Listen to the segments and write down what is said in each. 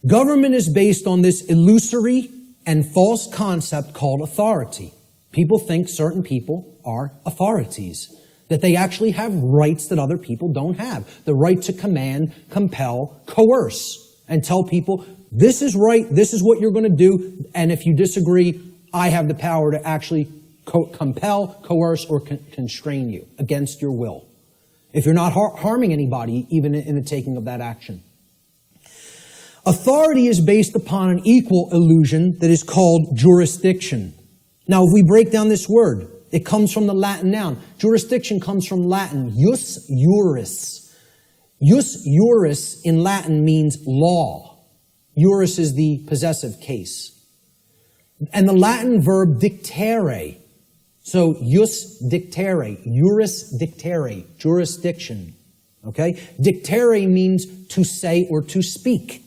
Government is based on this illusory and false concept called authority. People think certain people are authorities, that they actually have rights that other people don't have. The right to command, compel, coerce, and tell people, this is right, this is what you're going to do, and if you disagree, I have the power to actually compel, coerce, or constrain you against your will. If you're not harming anybody, even in the taking of that action. Authority is based upon an equal illusion that is called jurisdiction. Now, if we break down this word, it comes from the Latin noun. Jurisdiction comes from Latin, jus juris. Jus juris in Latin means law. Juris is the possessive case. And the Latin verb dictere. So, jus dictere, juris dictere, jurisdiction. Okay? Dictere means to say or to speak.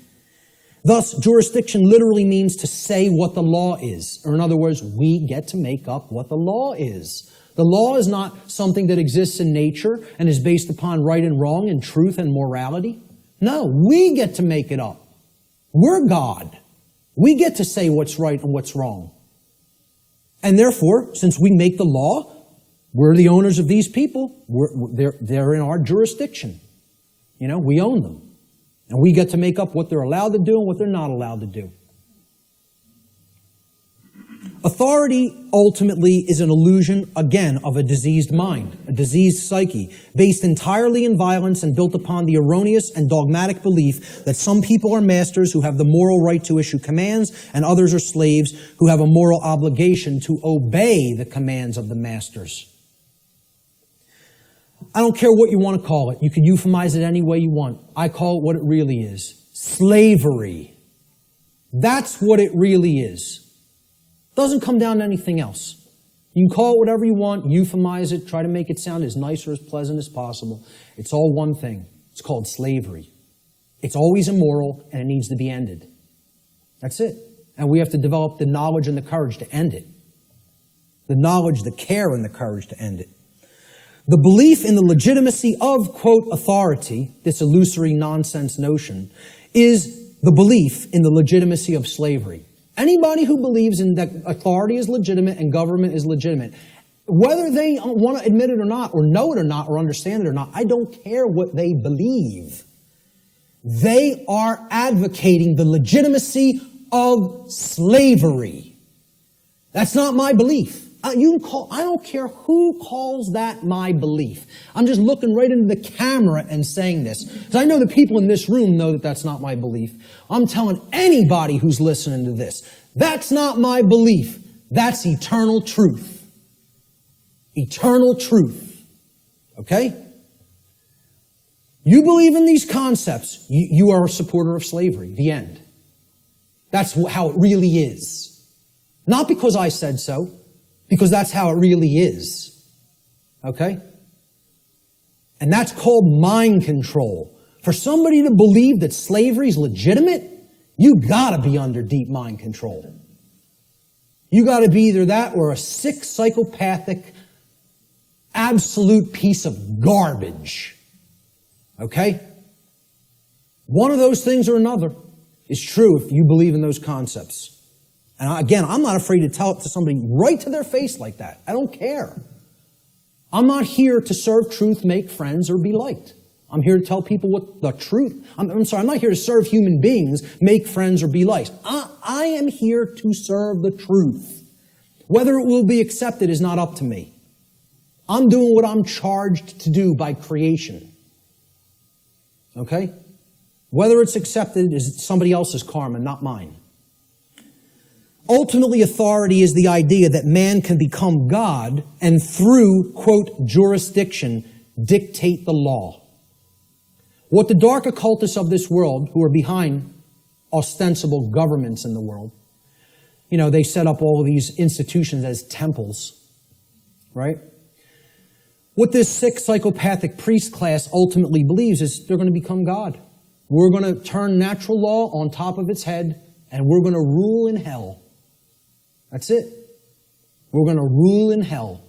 Thus, jurisdiction literally means to say what the law is. Or in other words, we get to make up what the law is. The law is not something that exists in nature and is based upon right and wrong and truth and morality. No, we get to make it up. We're God. We get to say what's right and what's wrong. And therefore, since we make the law, we're the owners of these people. They're in our jurisdiction. You know, we own them. And we get to make up what they're allowed to do and what they're not allowed to do. Authority ultimately is an illusion, again, of a diseased mind, a diseased psyche, based entirely in violence and built upon the erroneous and dogmatic belief that some people are masters who have the moral right to issue commands and others are slaves who have a moral obligation to obey the commands of the masters. I don't care what you want to call it. You can euphemize it any way you want. I call it what it really is. Slavery. That's what it really is. Doesn't come down to anything else. You can call it whatever you want, euphemize it, try to make it sound as nice or as pleasant as possible. It's all one thing. It's called slavery. It's always immoral, and it needs to be ended. That's it. And we have to develop the knowledge and the courage to end it. The knowledge, the care, and the courage to end it. The belief in the legitimacy of, quote, authority, this illusory nonsense notion, is the belief in the legitimacy of slavery. Anybody who believes in that authority is legitimate and government is legitimate, whether they want to admit it or not, or know it or not, or understand it or not, I don't care what they believe. They are advocating the legitimacy of slavery. That's not my belief. I don't care who calls that my belief. I'm just looking right into the camera and saying this. Because I know the people in this room know that that's not my belief. I'm telling anybody who's listening to this, that's not my belief. That's eternal truth. Eternal truth. Okay? You believe in these concepts, you are a supporter of slavery. The end. That's how it really is. Not because I said so. Because that's how it really is. Okay? And that's called mind control. For somebody to believe that slavery is legitimate, you gotta be under deep mind control. You gotta be either that or a sick, psychopathic, absolute piece of garbage. Okay? One of those things or another is true if you believe in those concepts. And again, I'm not afraid to tell it to somebody right to their face like that. I don't care. I'm not here to serve truth, make friends, or be liked. I'm here to tell people what the truth. I'm not here to serve human beings, make friends, or be liked. I am here to serve the truth. Whether it will be accepted is not up to me. I'm doing what I'm charged to do by creation. Okay? Whether it's accepted is somebody else's karma, not mine. Ultimately, authority is the idea that man can become God and through, quote, jurisdiction, dictate the law. What the dark occultists of this world, who are behind ostensible governments in the world, you know, they set up all of these institutions as temples, right? What this sick, psychopathic priest class ultimately believes is they're going to become God. We're going to turn natural law on top of its head, and we're going to rule in hell. That's it. We're going to rule in hell.